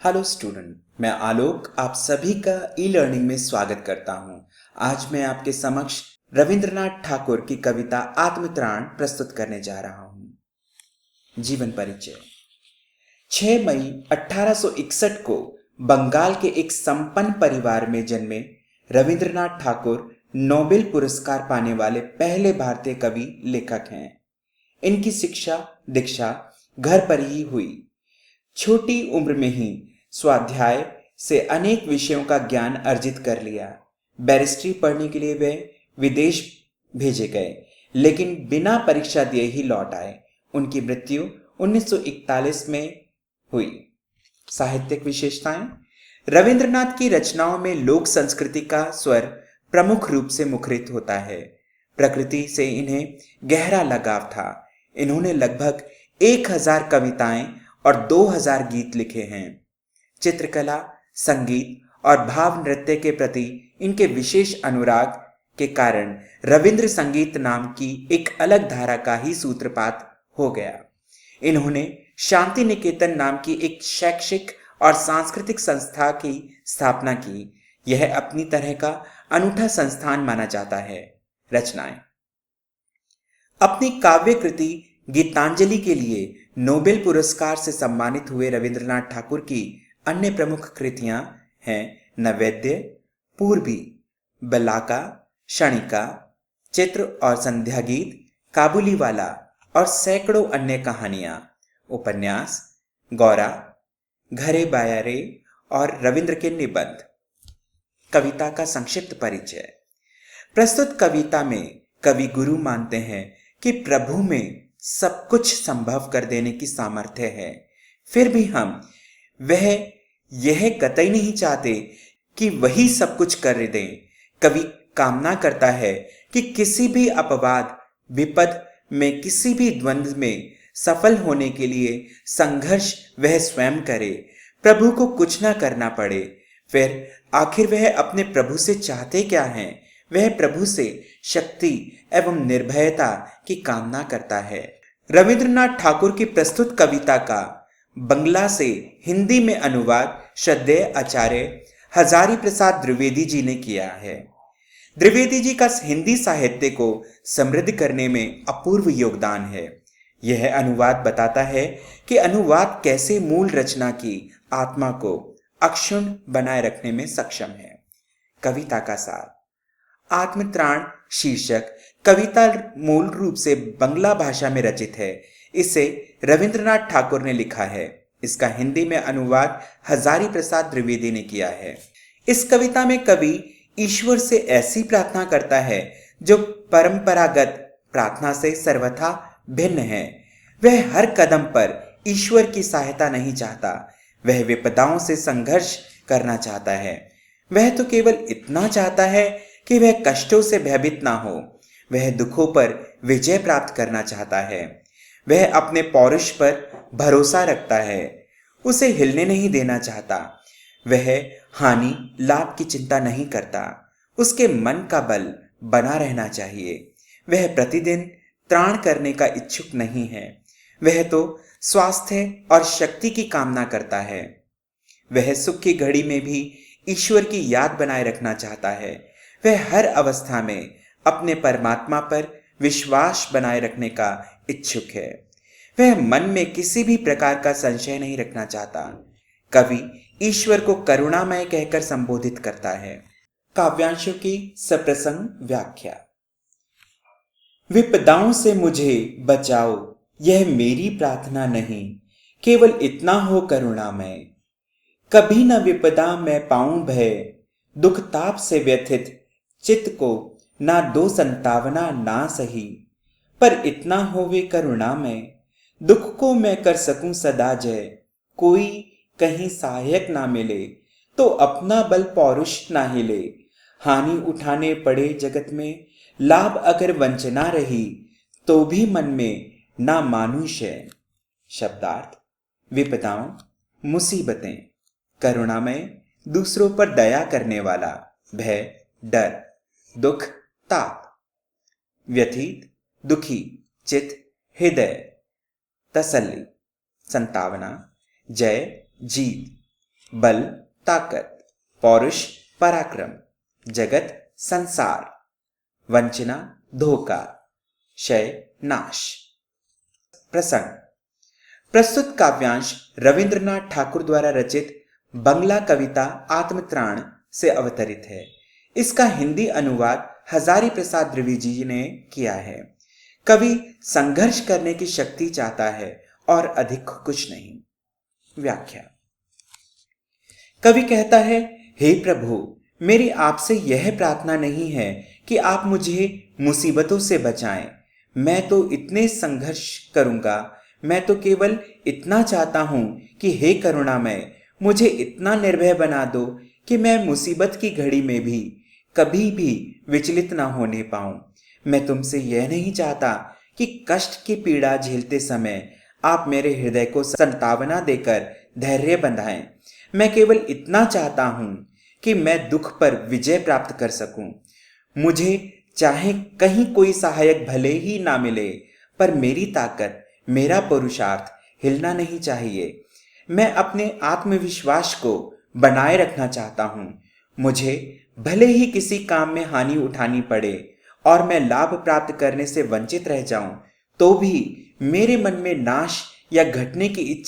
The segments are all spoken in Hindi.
हेलो स्टूडेंट, मैं आलोक आप सभी का ई लर्निंग में स्वागत करता हूं। आज मैं आपके समक्ष रविंद्रनाथ ठाकुर की कविता आत्मत्राण प्रस्तुत करने जा रहा हूं। जीवन परिचय। 6 मई 1861 को बंगाल के एक संपन्न परिवार में जन्मे रविंद्रनाथ ठाकुर नोबेल पुरस्कार पाने वाले पहले भारतीय कवि लेखक हैं। इनकी शिक्षा दीक्षा घर पर ही हुई। छोटी उम्र में ही स्वाध्याय से अनेक विषयों का ज्ञान अर्जित कर लिया। बैरिस्ट्री पढ़ने के लिए वे विदेश भेजे गए, लेकिन बिना परीक्षा दिए ही लौट आए। उनकी मृत्यु 1941 में हुई। साहित्यिक विशेषताएं। रविंद्रनाथ की रचनाओं में लोक संस्कृति का स्वर प्रमुख रूप से मुखरित होता है। प्रकृति से इन्हें गहरा लगाव था। इन्होंने लगभग 1000 कविताएं और 2000 गीत लिखे हैं। चित्रकला, संगीत और भाव नृत्य के प्रति इनके विशेष अनुराग के कारण रविंद्र संगीत नाम की एक अलग धारा का ही सूत्रपात हो गया। इन्होंने शांति निकेतन नाम की एक शैक्षिक और सांस्कृतिक संस्था की स्थापना की। यह अपनी तरह का अनूठा संस्थान माना जाता है। रचनाएं। अपनी काव्य कृति गीतांजलि के लिए नोबेल पुरस्कार से सम्मानित हुए रविंद्रनाथ ठाकुर की अन्य प्रमुख कृतियां हैं नैवेद्य, पूर्वी, बलाका, क्षणिका, चित्र और संध्या गीत, काबुलीवाला और सैकड़ों अन्य कहानियां, उपन्यास, गौरा, घरे बायारे और रविंद्र के निबंध। कविता का संक्षिप्त परिचय। प्रस्तुत कविता में कवि गुरु मानते हैं कि प्रभु में सब कुछ संभव कर देने की सामर्थ्य है। फिर भी वह यह कतई नहीं चाहते कि वही सब कुछ कर दें। कवि कामना करता है कि किसी भी अपवाद विपद में, किसी भी द्वंद्व में सफल होने के लिए संघर्ष वह स्वयं करे, प्रभु को कुछ ना करना पड़े। फिर आखिर वह अपने प्रभु से चाहते क्या हैं? वह प्रभु से शक्ति एवं निर्भयता की कामना करता है। रविंद्रनाथ ठाकुर की प्रस्तुत कविता का बंगला से हिंदी में अनुवाद श्रद्धेय आचार्य हजारी प्रसाद द्विवेदी जी ने किया है। द्विवेदी जी का हिंदी साहित्य को समृद्ध करने में अपूर्व योगदान है। यह अनुवाद बताता है कि अनुवाद कैसे मूल रचना की आत्मा को अक्षुण्ण बनाए रखने में सक्षम है। कविता का सार। आत्मत्राण शीर्षक कविता मूल रूप से बंगला भाषा में रचित है। इसे रविंद्रनाथ ठाकुर ने लिखा है। इसका हिंदी में अनुवाद हजारी प्रसाद द्विवेदी ने किया है। इस कविता में कवि ईश्वर से ऐसी प्रार्थना करता है जो परंपरागत प्रार्थना से सर्वथा भिन्न है। वह हर कदम पर ईश्वर की सहायता नहीं चाहता। वह विपदाओं से संघर्ष करना चाहता है। वह तो केवल इतना चाहता है कि वह कष्टों से भयभीत ना हो। वह दुखों पर विजय प्राप्त करना चाहता है। वह अपने पौरुष पर भरोसा रखता है, उसे हिलने नहीं देना चाहता। वह हानि लाभ की चिंता नहीं करता। उसके मन का बल बना रहना चाहिए। वह प्रतिदिन त्राण करने का इच्छुक नहीं है। वह तो स्वास्थ्य और शक्ति की कामना करता है। वह सुख की घड़ी में भी ईश्वर की याद बनाए रखना चाहता है। वह हर अवस्था में अपने परमात्मा पर विश्वास बनाए रखने का इच्छुक है। वह मन में किसी भी प्रकार का संशय नहीं रखना चाहता। कवि ईश्वर को करुणामय कहकर संबोधित करता है। काव्यांशों की सप्रसंग व्याख्या। विपदाओं से मुझे बचाओ, यह मेरी प्रार्थना नहीं, केवल इतना हो करुणामय। कभी न विपदा मैं पाऊं भय, दुख ताप से व्यथित चित्त को ना दो संतावना ना सही। पर इतना होवे करुणामय, दुख को मैं कर सकूं सदा जय। कोई कहीं सहायक ना मिले, तो अपना बल पौरुष ना हिले। हानि उठाने पड़े जगत में, लाभ अगर वंचना रही, तो भी मन में ना मानुष है। शब्दार्थ। विपदाओं, मुसीबतें। करुणामय, दूसरों पर दया करने वाला। भय, डर। दुख, ताप। व्यथित, दुखी। चित, हृदय। तसल्ली, संतावना। जय, जीत। बल ताकत, पौरुष पराक्रम, जगत संसार, वंचना धोखा, क्षय नाश। प्रसंग। प्रस्तुत काव्यांश रविंद्रनाथ ठाकुर द्वारा रचित बंगला कविता आत्मत्राण से अवतरित है। इसका हिंदी अनुवाद हजारी प्रसाद द्विवेदी जी ने किया है। कवि संघर्ष करने की शक्ति चाहता है और अधिक कुछ नहीं। व्याख्या। कवि कहता है, हे प्रभु, मेरी आपसे यह प्रार्थना नहीं है कि आप मुझे मुसीबतों से बचाएं। मैं तो इतने संघर्ष करूंगा। मैं तो केवल इतना चाहता हूं कि हे करुणामय, मुझे इतना निर्भय बना दो कि मैं मुसीबत की घड़ी में भी कभी भी विचलित ना होने पाऊं। मैं तुमसे यह नहीं चाहता कि कष्ट की पीड़ा झेलते समय आप मेरे हृदय को सांत्वना देकर धैर्य बंधाएं। मैं केवल इतना चाहता हूं कि मैं दुख पर विजय प्राप्त कर सकूं। मुझे चाहे कहीं कोई सहायक भले ही ना मिले, पर मेरी ताकत, मेरा पुरुषार्थ हिलना नहीं चाहिए। मैं अपने आत्मविश्वास को बनाए रखना चाहता हूं। मुझे भले ही किसी काम में हानि उठानी पड़े और मैं लाभ प्राप्त करने से वंचित रह जाऊं, तो भी मेरे मन में नाश या घटने की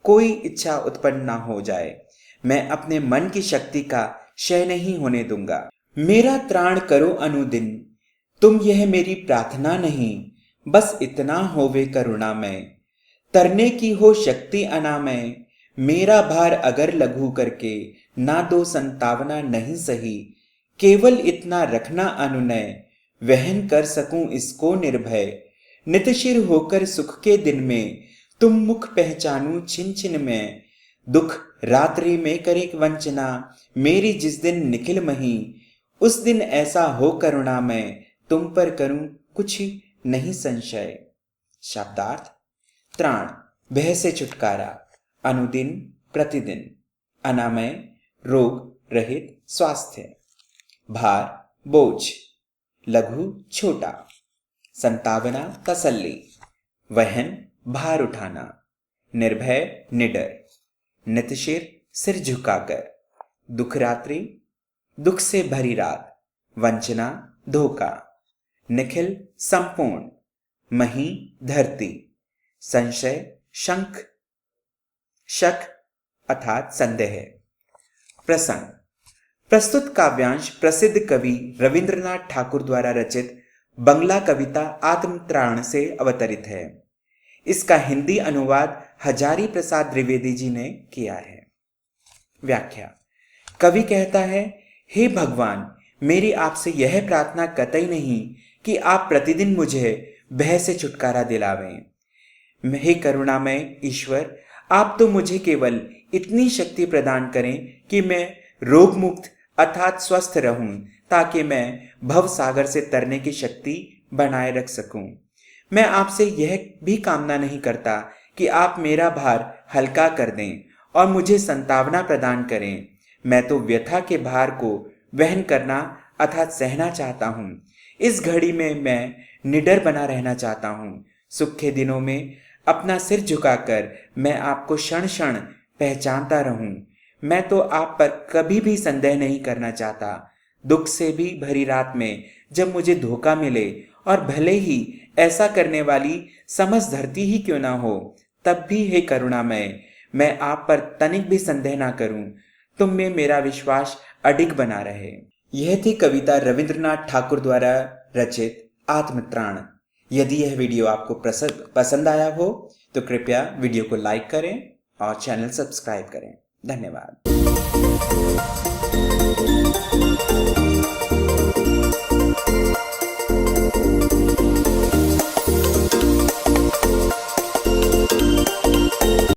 कोई इच्छा उत्पन्न ना हो जाए। मैं अपने मन की शक्ति का क्षय नहीं होने दूंगा। मेरा त्राण करो अनुदिन, तुम यह मेरी प्रार्थना नहीं, बस इतना होवे करुणामय। तरने की हो शक्ति अनामय, मेरा भार अगर लघु करके ना दो संतावना नहीं सही। केवल इतना रखना अनुनय, वहन कर सकूं इसको निर्भय। नितशिर होकर सुख के दिन में, तुम मुख पहचानूं छिन छिन में। दुख रात्रि में करे वंचना, मेरी जिस दिन निखिल मही। उस दिन ऐसा हो करुणामय, तुम पर करूं कुछ नहीं संशय। शब्दार्थ। त्राण, भय से छुटकारा, अनुदिन प्रतिदिन, अनामय रोग रहित स्वास्थ्य, भार बोझ, लघु छोटा, संतावना तसल्ली, वहन भार उठाना, निर्भय निडर, नितशिर सिर झुकाकर, दुख रात्रि दुख से भरी रात, वंचना धोखा, निखिल संपूर्ण, मही धरती, संशय शंख शक अर्थात संदेह। प्रसंग। प्रस्तुत काव्यांश प्रसिद्ध कवि रविंद्रनाथ ठाकुर द्वारा रचित बंगला कविता आत्मत्राण से अवतरित है। इसका हिंदी अनुवाद हजारी प्रसाद द्विवेदी जी ने किया है। व्याख्या। कवि कहता है, हे भगवान, मेरी आपसे यह प्रार्थना कतई नहीं कि आप प्रतिदिन मुझे भय से छुटकारा दिलावें। हे करुणामय ईश्वर, आप तो मुझे केवल इतनी शक्ति प्रदान करें कि मैं रोग मुक्त अर्थात स्वस्थ रहूं, ताकि मैं भव सागर से तरने की शक्ति बनाए रख सकूं। मैं आपसे यह भी कामना नहीं करता कि आप मेरा भार हल्का कर दें और मुझे संतावना प्रदान करें। मैं तो व्यथा के भार को वहन करना अर्थात सहना चाहता हूं। इस घड़ी में मैं निडर बना रहना चाहता हूं। सुख के दिनों में अपना सिर झुकाकर मैं आपको क्षण क्षण पहचानता रहूं। मैं तो आप पर कभी भी संदेह नहीं करना चाहता। दुख से भी भरी रात में जब मुझे धोखा मिले, और भले ही ऐसा करने वाली समझ धरती ही क्यों ना हो, तब भी हे करुणामय, मैं आप पर तनिक भी संदेह ना करूं। तुम में मेरा विश्वास अडिग बना रहे। यह थी कविता रविंद्रनाथ ठाकुर द्वारा रचित आत्मत्राण। यदि यह वीडियो आपको पसंद आया हो तो कृपया वीडियो को लाइक करें और चैनल सब्सक्राइब करें। धन्यवाद।